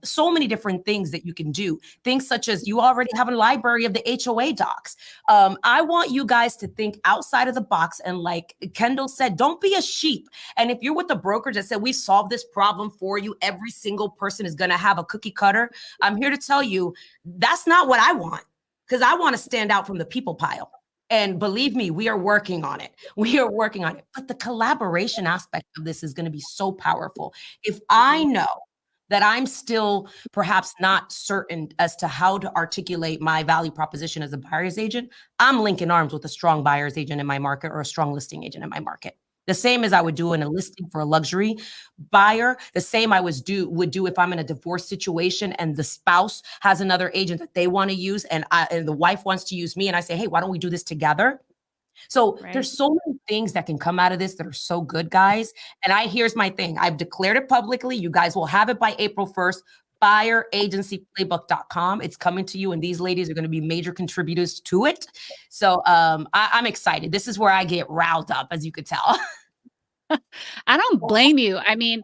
so many different things that you can do. Things such as, you already have a library of the HOA docs. I want you guys to think outside of the box. And like Kendall said, don't be a sheep. And if you're with the brokerage that said, we solved this problem for you, every single person is going to have a cookie cutter, I'm here to tell you that's not what I want, because I want to stand out from the people pile. And believe me, we are working on it. But the collaboration aspect of this is going to be so powerful. If I know that I'm still perhaps not certain as to how to articulate my value proposition as a buyer's agent, I'm linking arms with a strong buyer's agent in my market or a strong listing agent in my market. The same as I would do in a listing for a luxury buyer, the same I would do if I'm in a divorce situation and the spouse has another agent that they want to use, and the wife wants to use me, and I say, hey, why don't we do this together? So there's so many things that can come out of this that are so good, guys. And here's my thing. I've declared it publicly. You guys will have it by April 1st. Buyeragencyplaybook.com. It's coming to you, and these ladies are going to be major contributors to it. So I'm excited. This is where I get riled up, as you could tell. I don't blame you. I mean,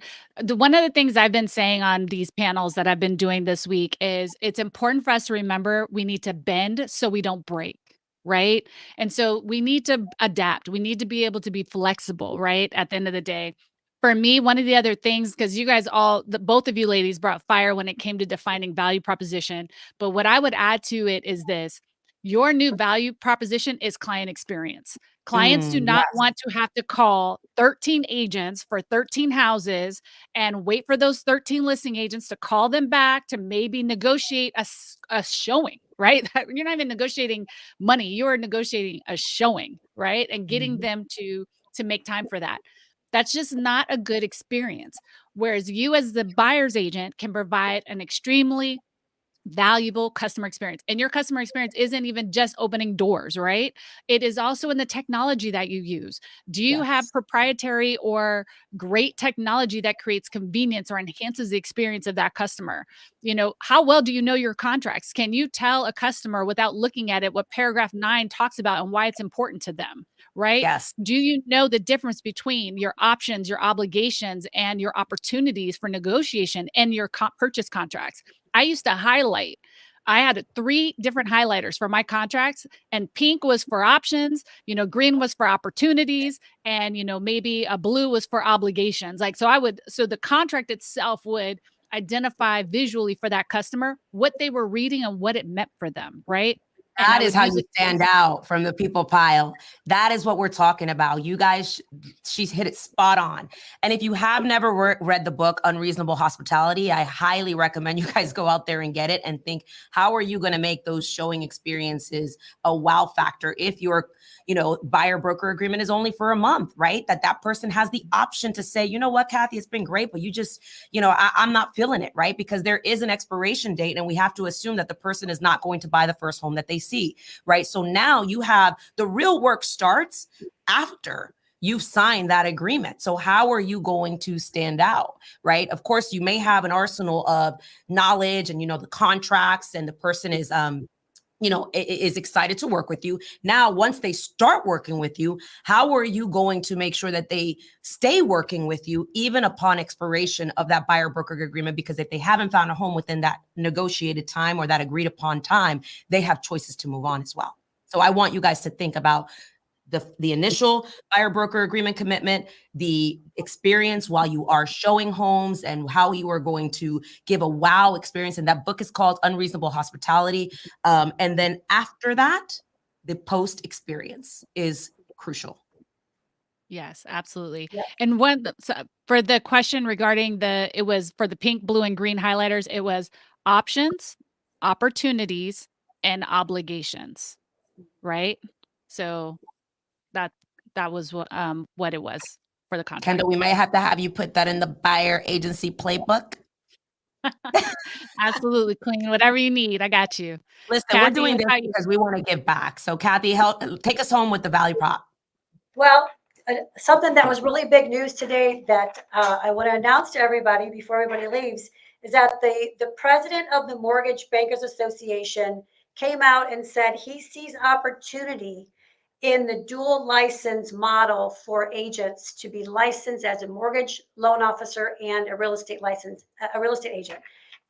one of the things I've been saying on these panels that I've been doing this week is, it's important for us to remember we need to bend so we don't break. right? And so we need to adapt. We need to be able to be flexible, right? At the end of the day. For me, one of the other things, because you guys both of you ladies brought fire when it came to defining value proposition. But what I would add to it is this: your new value proposition is client experience. Clients do not Yes. want to have to call 13 agents for 13 houses and wait for those 13 listing agents to call them back to maybe negotiate a showing, right? You're not even negotiating money. You're negotiating a showing, right? And getting them to make time for that. That's just not a good experience. Whereas you as the buyer's agent can provide an extremely valuable customer experience. And your customer experience isn't even just opening doors, right? It is also in the technology that you use. Do you have Yes. proprietary or great technology that creates convenience or enhances the experience of that customer? How well do you know your contracts? Can you tell a customer without looking at it what paragraph 9 talks about and why it's important to them, right? Yes. Do you know the difference between your options, your obligations, and your opportunities for negotiation in your purchase contracts? I used to highlight. I had 3 different highlighters for my contracts, and pink was for options, green was for opportunities, and maybe a blue was for obligations. So the contract itself would identify visually for that customer what they were reading and what it meant for them, right? And I That is would how use you it. stand out from the people pile. That is what we're talking about. You guys, she's hit it spot on. And if you have never read the book, Unreasonable Hospitality, I highly recommend you guys go out there and get it and think, how are you going to make those showing experiences a wow factor if your, buyer broker agreement is only for a month, right? That person has the option to say, you know what, Kathy, it's been great, but you just, I'm not feeling it, right? Because there is an expiration date and we have to assume that the person is not going to buy the first home that they see, right? So now you have the real work starts after you've signed that agreement. So how are you going to stand out, right? Of course, you may have an arsenal of knowledge and, the contracts, and the person is, is excited to work with you. Now, once they start working with you, how are you going to make sure that they stay working with you even upon expiration of that buyer broker agreement? Because if they haven't found a home within that negotiated time or that agreed upon time, they have choices to move on as well. So I want you guys to think about the initial buyer broker agreement commitment, the experience while you are showing homes, and how you are going to give a wow experience. And that book is called Unreasonable Hospitality. And then after that, the post experience is crucial. Yes, absolutely. Yep. And for the question regarding it was for the pink, blue, and green highlighters, it was options, opportunities, and obligations, right? So that was what it was for the contract. Kendall, we may have to have you put that in the buyer agency playbook. Absolutely, Queen. Whatever you need, I got you. Listen, Kathy, we're doing this how you? because we want to give back. So Kathy, take us home with the value prop. Well, something that was really big news today that I want to announce to everybody before everybody leaves is that the president of the Mortgage Bankers Association came out and said he sees opportunity in the dual license model for agents to be licensed as a mortgage loan officer and a real estate agent.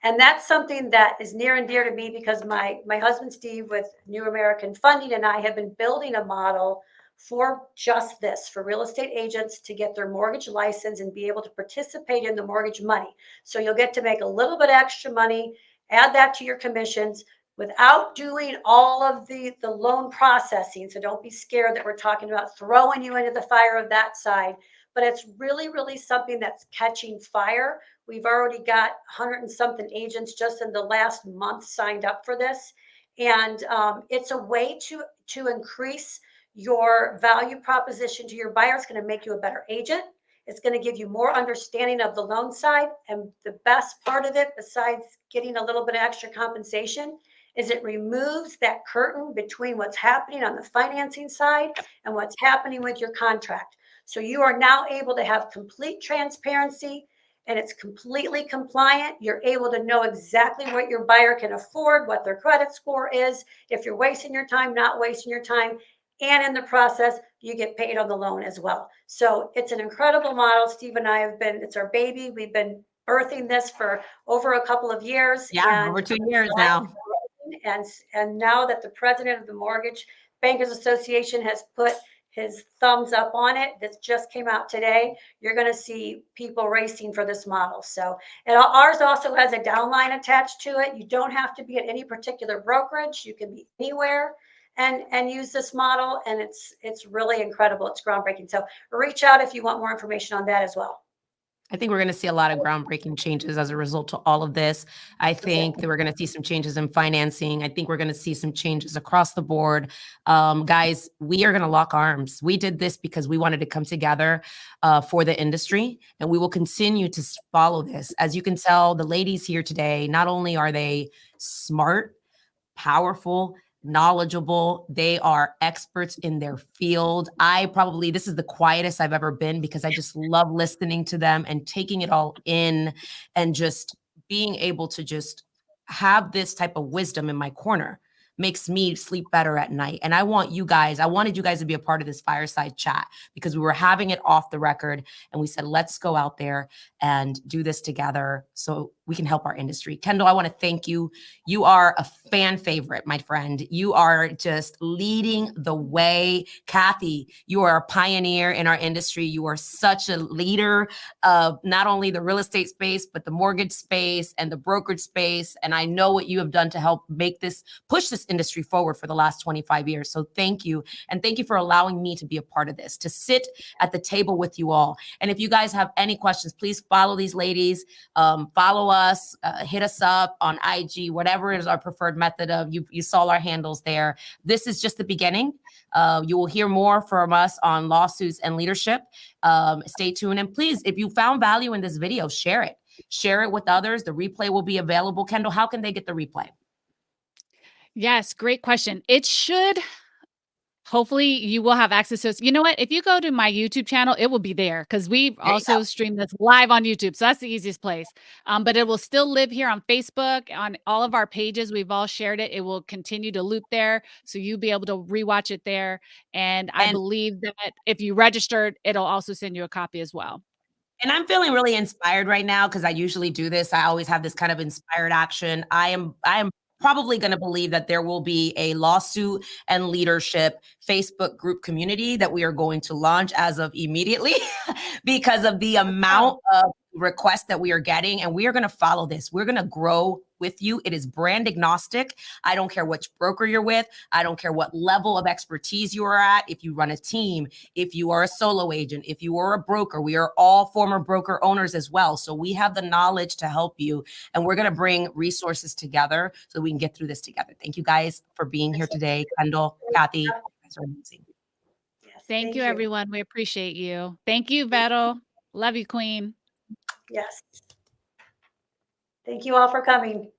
And that's something that is near and dear to me because my husband Steve with New American Funding and I have been building a model for just this, for real estate agents to get their mortgage license and be able to participate in the mortgage money. So you'll get to make a little bit extra money, add that to your commissions without doing all of the loan processing. So don't be scared that we're talking about throwing you into the fire of that side, but it's really, really something that's catching fire. We've already got 100 and something agents just in the last month signed up for this. And it's a way to increase your value proposition to your buyer. Is going to make you a better agent. It's going to give you more understanding of the loan side. And the best part of it, besides getting a little bit of extra compensation, is it removes that curtain between what's happening on the financing side and what's happening with your contract. So you are now able to have complete transparency and it's completely compliant. You're able to know exactly what your buyer can afford, what their credit score is, if you're wasting your time, not wasting your time. And in the process, you get paid on the loan as well. So it's an incredible model. Steve and I it's our baby. We've been birthing this for over a couple of years. Yeah, over 2 years now. And now that the president of the Mortgage Bankers Association has put his thumbs up on it. This just came out today. You're going to see people racing for this model. So, and ours also has a downline attached to it. You don't have to be at any particular brokerage. You can be anywhere and use this model. And it's really incredible. It's groundbreaking. So reach out if you want more information on that as well. I think we're going to see a lot of groundbreaking changes as a result of all of this. I think that we're going to see some changes in financing. I think we're going to see some changes across the board. Guys, we are going to lock arms. We did this because we wanted to come together for the industry, and we will continue to follow this. As you can tell, the ladies here today, not only are they smart, powerful, knowledgeable. They are experts in their field. This is the quietest I've ever been because I just love listening to them and taking it all in and just being able to just have this type of wisdom in my corner makes me sleep better at night. And I wanted you guys to be a part of this fireside chat because we were having it off the record and we said, let's go out there and do this together so we can help our industry. Kendall, I want to thank you. You are a fan favorite, my friend. You are just leading the way. Kathy, you are a pioneer in our industry. You are such a leader of not only the real estate space, but the mortgage space and the brokerage space. And I know what you have done to help push this industry forward for the last 25 years. So thank you. And thank you for allowing me to be a part of this, to sit at the table with you all. And if you guys have any questions, please follow these ladies, follow us, hit us up on IG, whatever is our preferred method of, you saw our handles there. This is just the beginning. You will hear more from us on lawsuits and leadership. Stay tuned. And please, if you found value in this video, share it. Share it with others. The replay will be available. Kendall, how can they get the replay? Yes, great question. It should, hopefully you will have access to it. You know what? If you go to my YouTube channel, it will be there because we've also streamed this live on YouTube. So that's the easiest place. But it will still live here on Facebook, on all of our pages. We've all shared it. It will continue to loop there. So you'll be able to rewatch it there. And I believe that if you registered, it'll also send you a copy as well. And I'm feeling really inspired right now because I usually do this. I always have this kind of inspired action. I am probably going to believe that there will be a lawsuit and leadership Facebook group community that we are going to launch as of immediately because of the amount of requests that we are getting. And we are going to follow this. We're going to grow with you. It is brand agnostic. I don't care which broker you're with. I don't care what level of expertise you are at. If you run a team, if you are a solo agent, if you are a broker, we are all former broker owners as well. So we have the knowledge to help you. And we're going to bring resources together so we can get through this together. Thank you guys for being here today. Kendall, Kathy, you guys are amazing. Yes, thank you, everyone. We appreciate you. Thank you, Vero. Love you, Queen. Yes. Thank you all for coming.